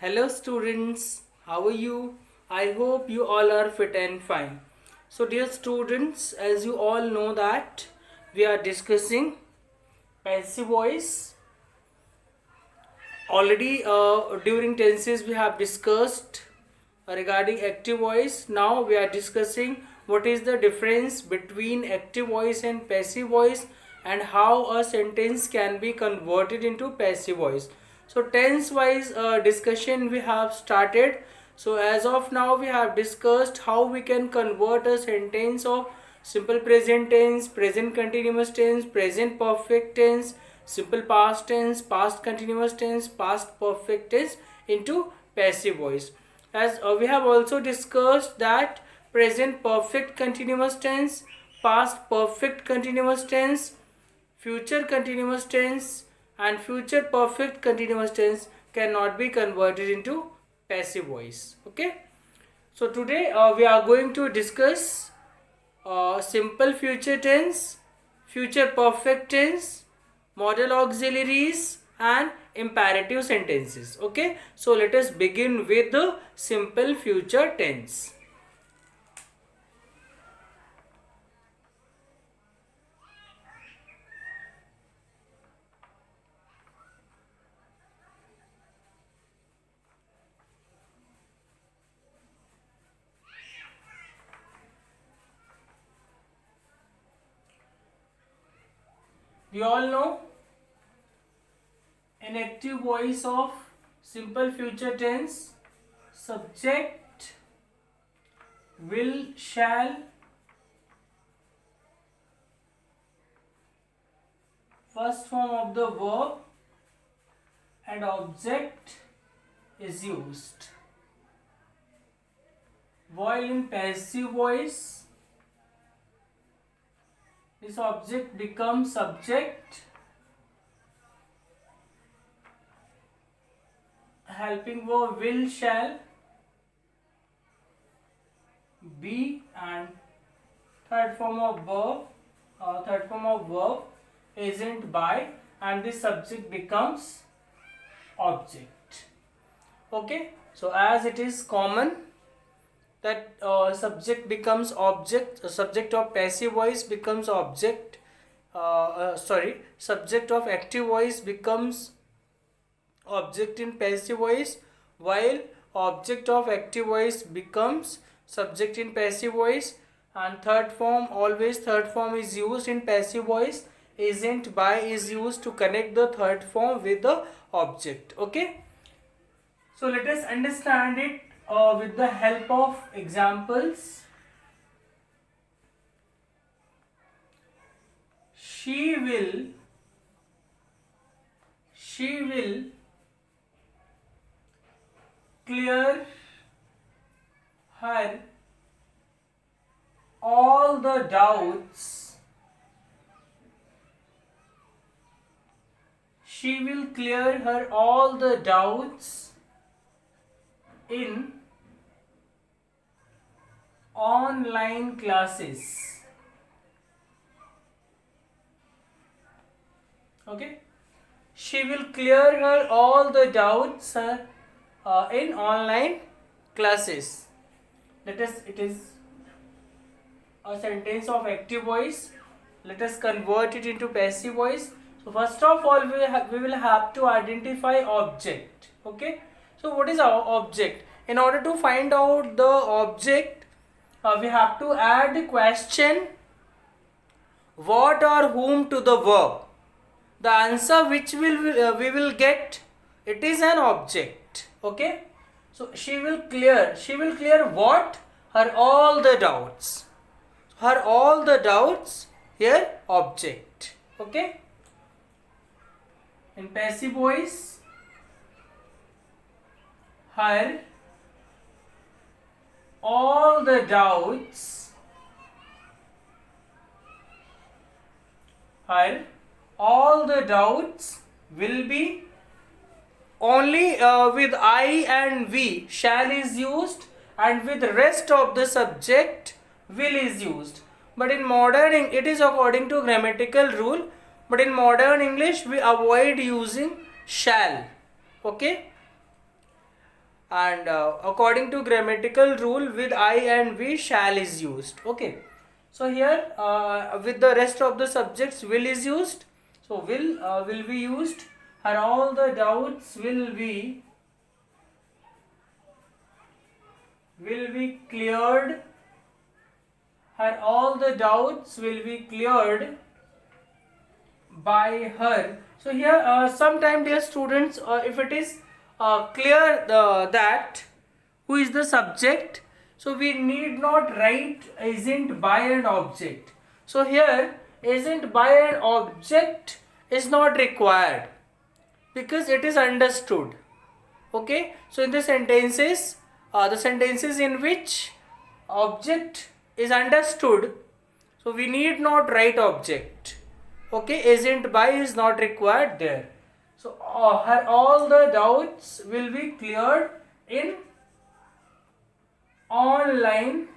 Hello students, how are you? I hope you all are fit and fine. So dear students, as you all know that we are discussing passive voice. Already during tenses we have discussed regarding active voice. Now we are discussing what is the difference between active voice and passive voice and how a sentence can be converted into passive voice. So tense wise discussion we have started. So as of now we have discussed how we can convert a sentence of simple present tense, present continuous tense, present perfect tense, simple past tense, past continuous tense, past perfect tense into passive voice. As we have also discussed that present perfect continuous tense, past perfect continuous tense, future continuous tense and future perfect continuous tense cannot be converted into passive voice. Okay, so today we are going to discuss simple future tense, future perfect tense, modal auxiliaries and imperative sentences. Okay, so let us begin with the simple future tense. We all know an active voice of simple future tense, subject, will, shall, first form of the verb and object is used. While in passive voice, this object becomes subject, helping verb will, shall, be, and third form of verb isn't by, and this subject becomes object. Okay, so as it is common that subject becomes object, subject of passive voice becomes object, subject of active voice becomes object in passive voice, while object of active voice becomes subject in passive voice, and third form is used in passive voice, isn't by is used to connect the third form with the object. Okay, so let us understand it with the help of examples. She will clear her all the doubts. She will clear her all the doubts in online classes. Okay, she will clear her all the doubts in online classes. It is a sentence of active voice. Let us convert it into passive voice. So first of all we will have to identify object. Okay, so what is our object? In order to find out the object, we have to add question what or whom to the verb. The answer which we will get, it is an object. Okay, so she will clear what? Her all the doubts. Her all the doubts, here object. Okay, in passive voice, her all the doubts, her all the doubts will be only with I and we, shall is used, and with rest of the subject will is used. But in modern, it is according to grammatical rule, but in modern English we avoid using shall. Okay, and according to grammatical rule with I and we shall is used. Okay, so here with the rest of the subjects will is used. So will be used, and all the doubts will be cleared, and all the doubts will be cleared by her. So here sometime, dear students, if it is clear that who is the subject, so we need not write isn't by and object. So here isn't by and object is not required because it is understood. Okay, so in the sentences in which object is understood, so we need not write object. Okay, isn't by is not required there. So all the doubts will be cleared in online,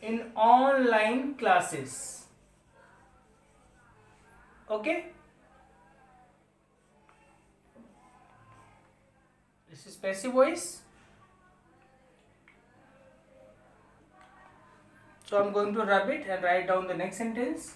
in online classes. Okay, this is passive voice. So I'm going to rub it and write down the next sentence.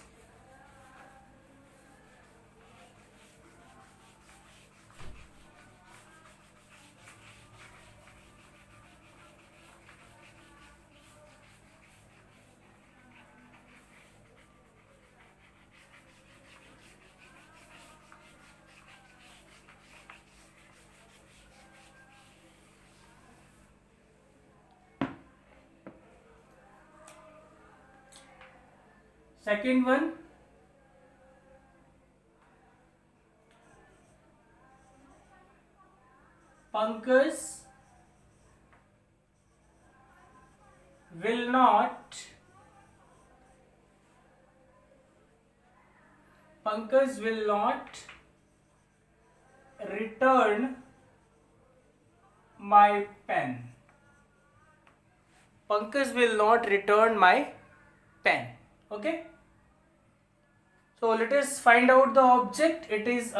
Second one, Pankaj will not return my pen. Pankaj will not return my pen. Okay, so let us find out the object. It is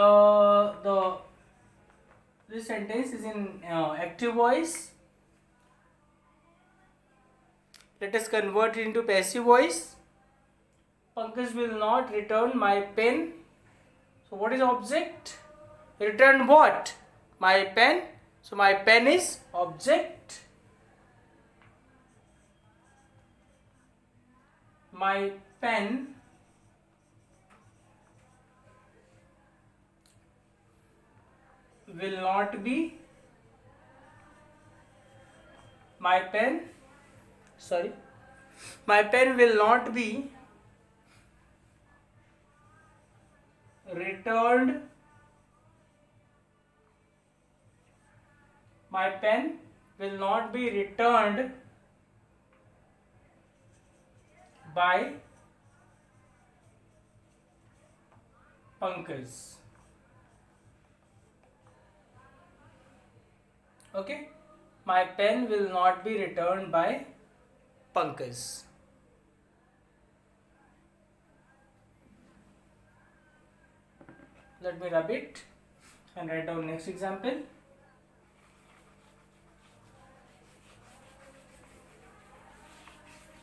this sentence is in active voice. Let us convert it into passive voice. Pankaj will not return my pen. So what is object? Return what? My pen. So my pen is object. My pen will not be my pen will not be returned. My pen will not be returned by Pankaj. Okay, my pen will not be returned by Pankaj. Let me rub it and write down next example.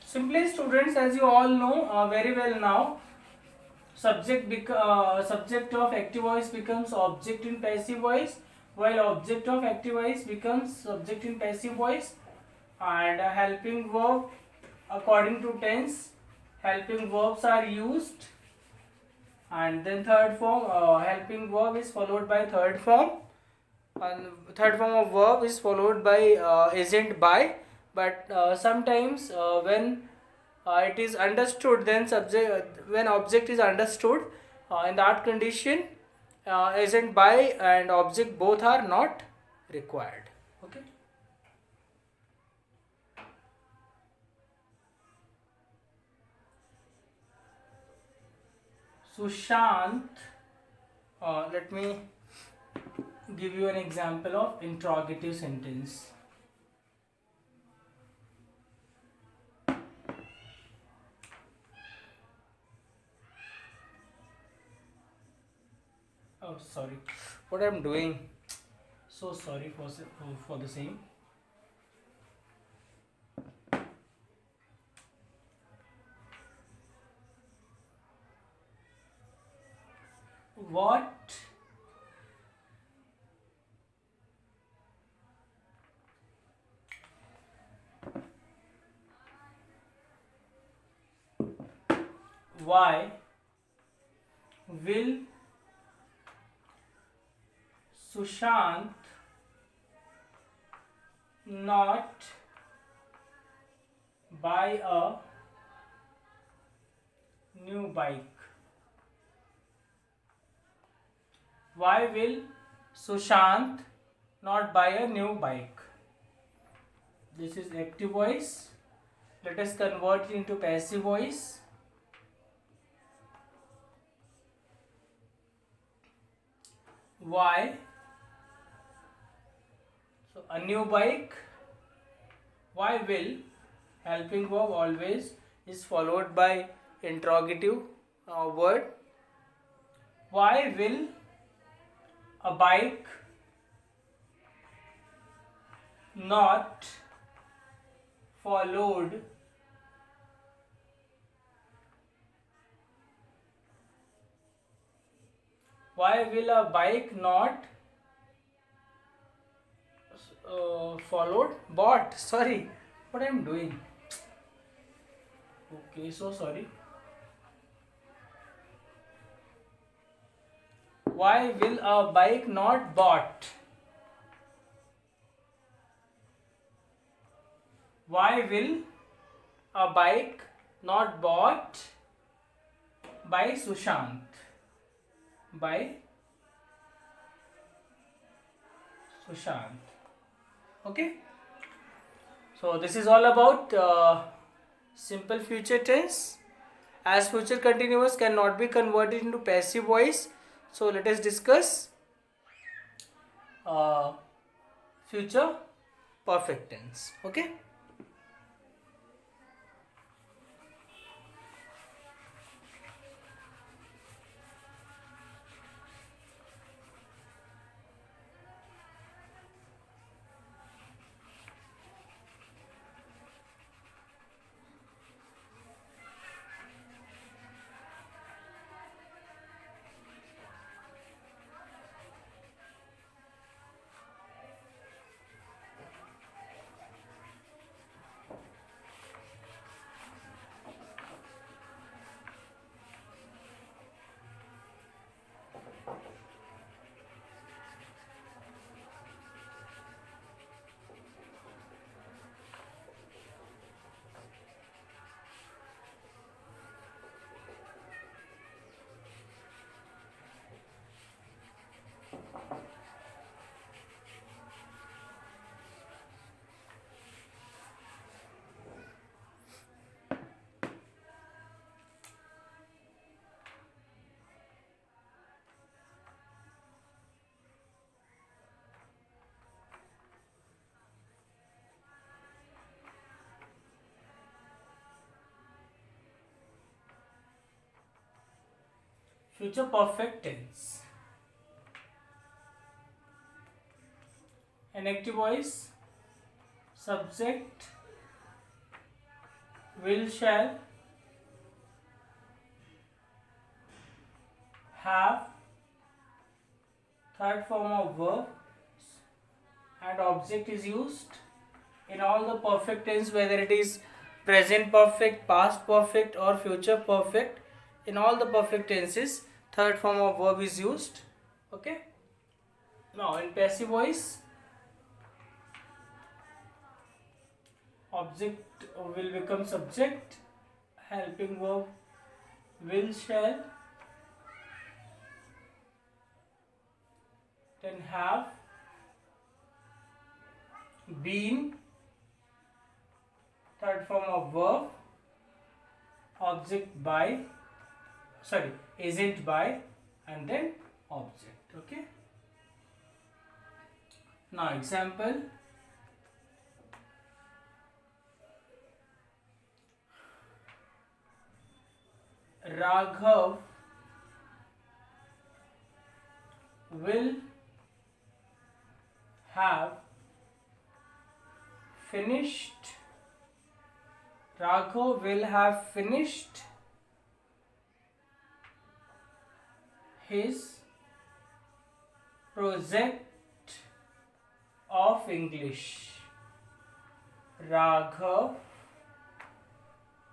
Simply, students, as you all know very well now, subject of active voice becomes object in passive voice, while object of active voice becomes subject in passive voice, and helping verb according to tense, helping verbs are used, and then third form helping verb is followed by third form, and third form of verb is followed by isn't by. But sometimes when it is understood, then when object is understood, in that condition isn't by and object both are not required. Okay, Sushant, let me give you an example of interrogative sentence. Sorry, what I'm doing. So sorry for the same. What why will Sushant not buy a new bike? Why will Sushant not buy a new bike? This is active voice. Let us convert it into passive voice. Why? So a new bike. Why will, helping verb always is followed by interrogative word. Why will a bike not followed why will a bike not followed bought, sorry, what I'm doing, okay, so sorry. Why will a bike not bought? Why will a bike not bought by Sushant? By Sushant. Okay. So this is all about simple future tense. As future continuous cannot be converted into passive voice, so let us discuss future perfect tense. Okay. Future perfect tense. An active voice, subject, will, shall, have, third form of verb, and object is used in all the perfect tense, whether it is present perfect, past perfect, or future perfect. In all the perfect tenses, third form of verb is used. Okay. Now in passive voice, object will become subject, helping verb will, shall, then have, been, third form of verb, object by, sorry, agent by, and then object. Okay. Now example, Raghav will have finished. Raghav will have finished his project of English. Raghav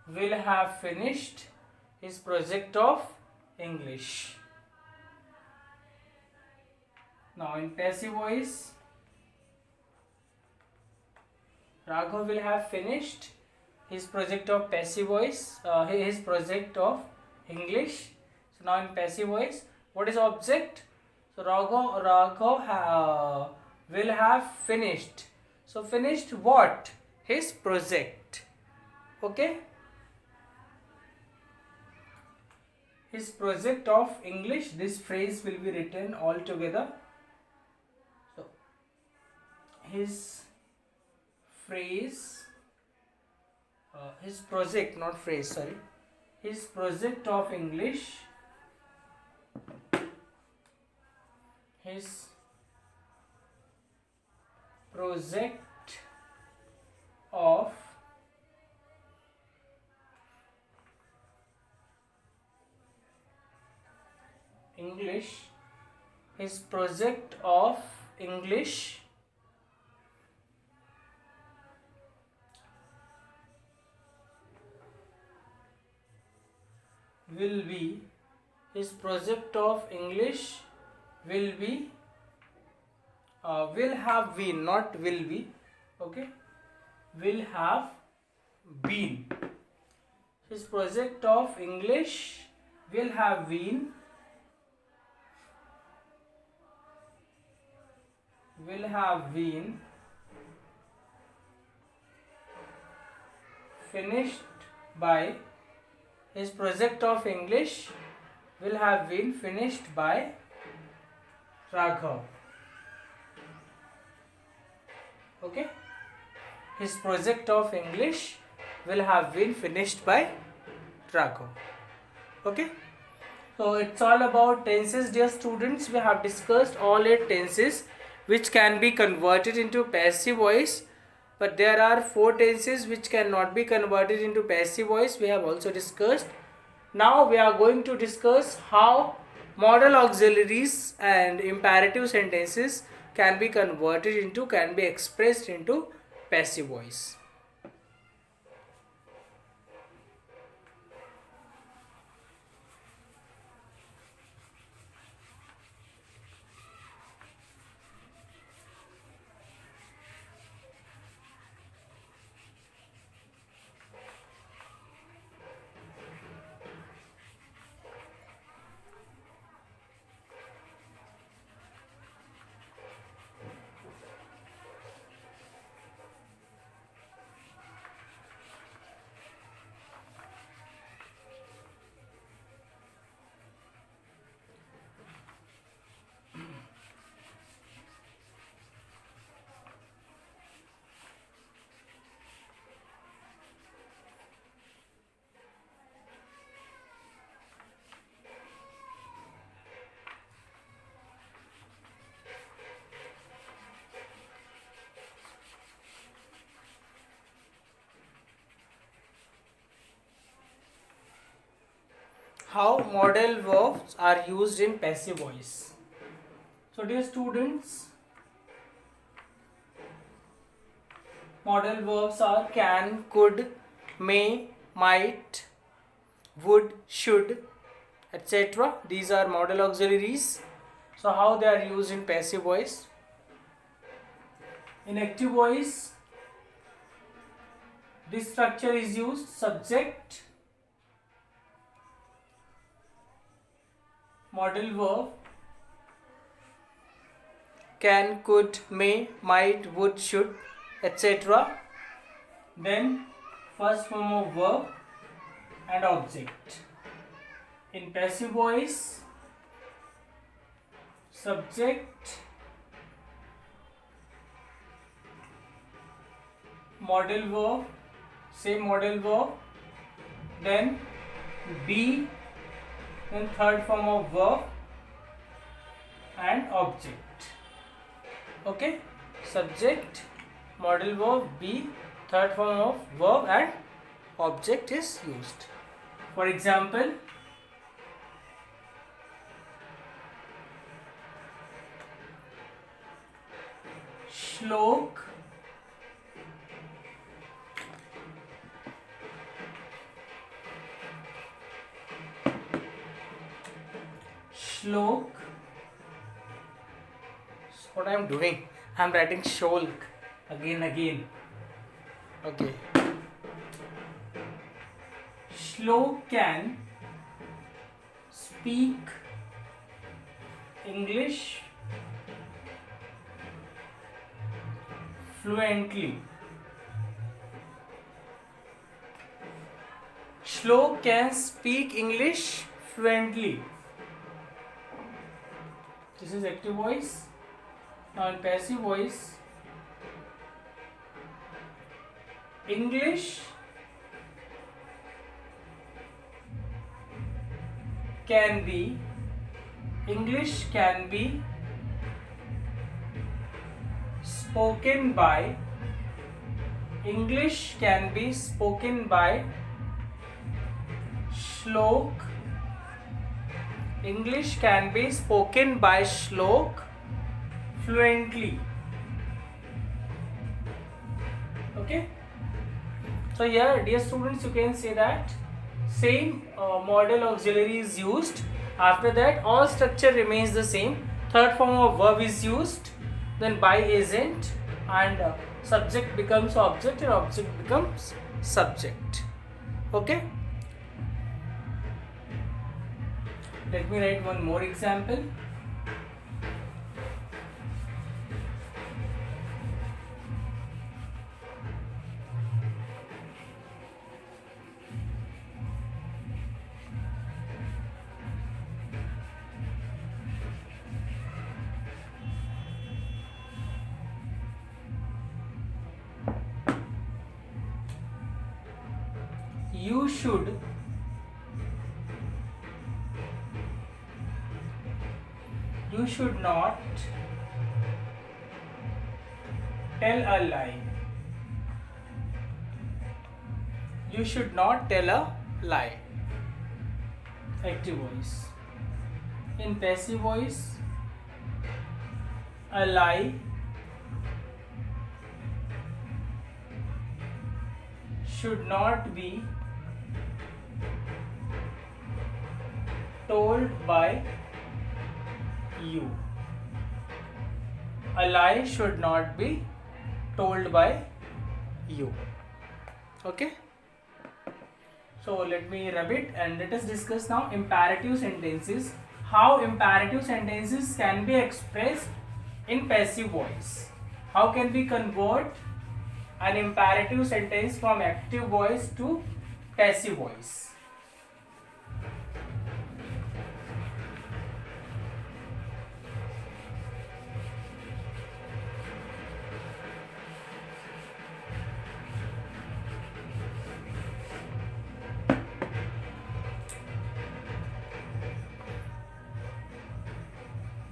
will have finished his project of English. Now in passive voice, Raghav will have finished his project of passive voice, his project of English. So now in passive voice, what is object? So Raghav will have finished. So finished what? His project. Okay. His project of English. This phrase will be written all together. So his phrase, his project, not phrase, sorry. His project of English. His project of English. His project of English will be, his project of English will be, will have been, not will be, okay, will have been. His project of English will have been, finished by, his project of English will have been finished by Raghav. Okay, his project of English will have been finished by Raghav. Okay, so it's all about tenses, dear students. We have discussed all 8 tenses which can be converted into passive voice, but there are 4 tenses which cannot be converted into passive voice. We have also discussed. Now we are going to discuss how modal auxiliaries and imperative sentences can be converted into, can be expressed into passive voice. How modal verbs are used in passive voice. So dear students, modal verbs are can, could, may, might, would, should, etc. These are modal auxiliaries. So how they are used in passive voice? In active voice, this structure is used: subject, modal verb, can, could, may, might, would, should, etc. Then first form of verb and object. In passive voice, subject, modal verb, same modal verb, then be, then third form of verb, and object. Okay, subject, modal verb, be, third form of verb, and object is used. For example, Shlok what I am doing, I am writing Sholk again. Okay. Shlok can speak English fluently. Shlok can speak English fluently. This is active voice. Now in passive voice, English can be spoken by Shlok. English can be spoken by Shlok fluently. Okay. So here, dear students, you can say that same model auxiliary is used. After that, all structure remains the same. Third form of verb is used. Then by agent, and subject becomes object and object becomes subject. Okay. Let me write one more example. You should not tell a lie. You should not tell a lie. Active voice. In passive voice, a lie should not be told by you. A lie should not be told by you. Okay. So let me rub it and let us discuss now imperative sentences. How imperative sentences can be expressed in passive voice. How can we convert an imperative sentence from active voice to passive voice?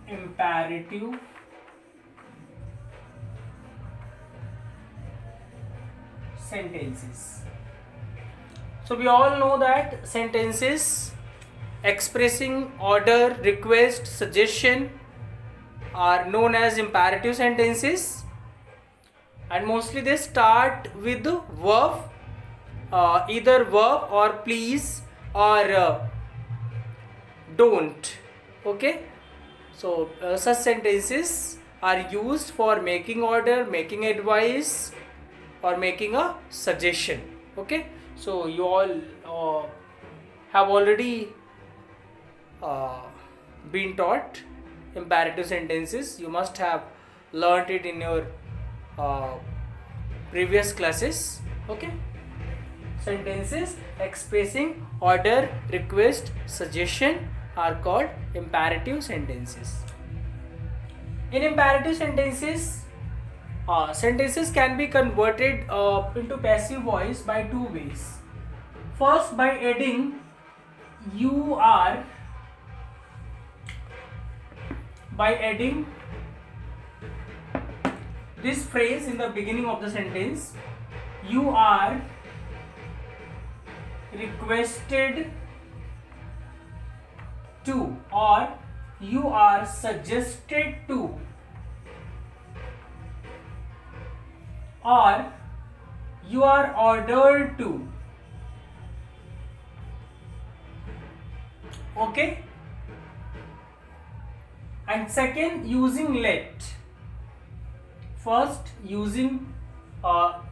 Imperative sentences. So we all know that sentences expressing order, request, suggestion are known as imperative sentences, and mostly they start with the verb, either verb or please or don't. Okay. So such sentences are used for making order, making advice, or making a suggestion. Okay. So you all have already been taught imperative sentences. You must have learnt it in your previous classes. Okay. Sentences expressing order, request, suggestion are called imperative sentences. In imperative sentences, sentences can be converted into passive voice by two ways. First, by adding you are by adding this phrase in the beginning of the sentence. You are requested to, or you are suggested to, or you are ordered to. Okay? And second, using let. First, using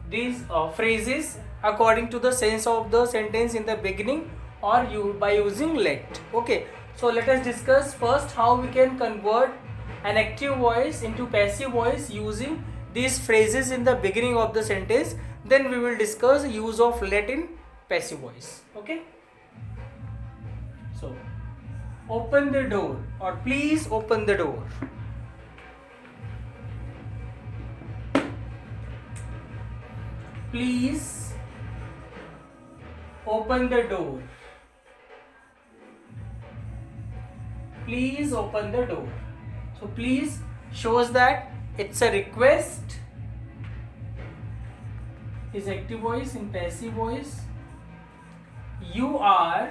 these phrases according to the sense of the sentence in the beginning, or by using let. Okay, so let us discuss first how we can convert an active voice into passive voice using these phrases in the beginning of the sentence. Then we will discuss use of let in passive voice. Okay, so open the door, or please open the door. Please open the door. Please open the door. So please shows that it's a request, is active voice. In passive voice, you are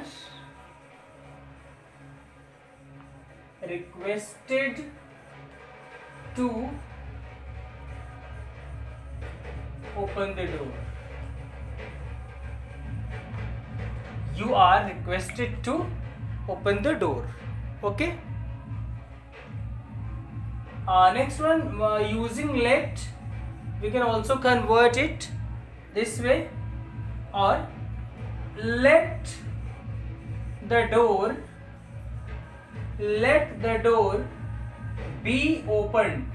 requested to open the door. You are requested to open the door. Okay. Next one, using let, we can also convert it this way, or let the door be opened.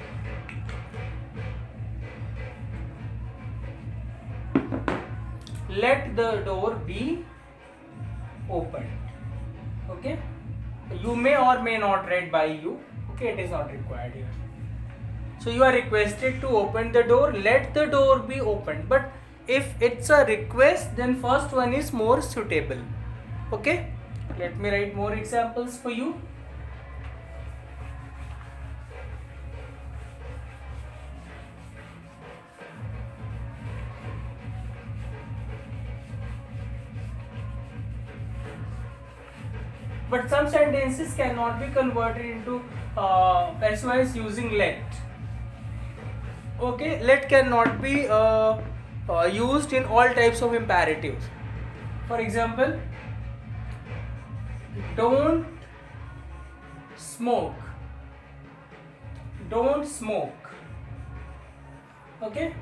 Let the door be opened. Okay, you may or may not read by you. Okay, it is not required here. So you are requested to open the door, let the door be opened. But if it's a request, then first one is more suitable. Okay, let me write more examples for you. But some sentences cannot be converted into passive voice using let. Okay, let cannot be used in all types of imperatives. For example, don't smoke. Don't smoke. Okay,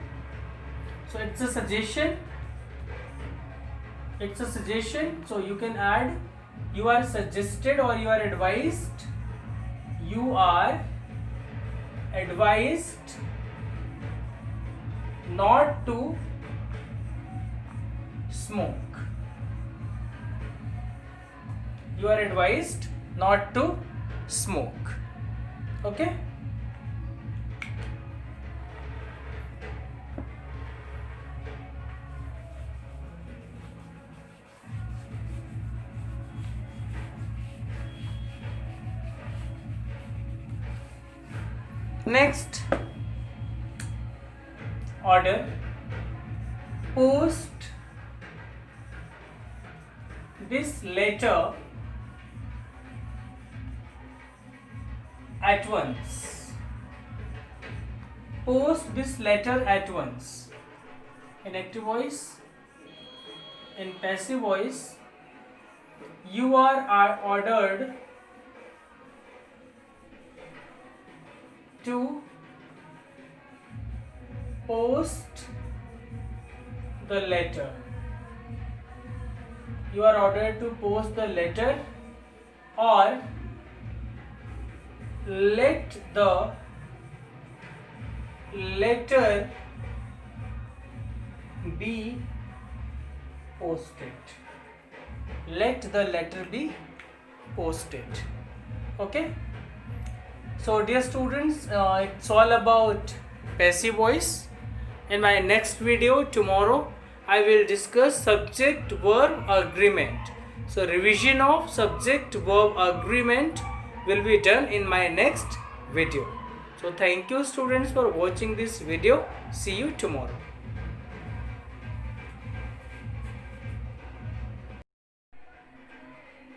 so it's a suggestion. It's a suggestion. So you can add, you are suggested or you are advised. You are advised not to smoke. You are advised not to smoke. Okay. Next, order, post this letter at once. Post this letter at once. In active voice. In passive voice, you are ordered to post the letter. You are ordered to post the letter, or let the letter be posted. Let the letter be posted. Okay. So dear students, it's all about passive voice. In my next video tomorrow, I will discuss subject verb agreement. So revision of subject verb agreement will be done in my next video. So thank you students for watching this video. See you tomorrow.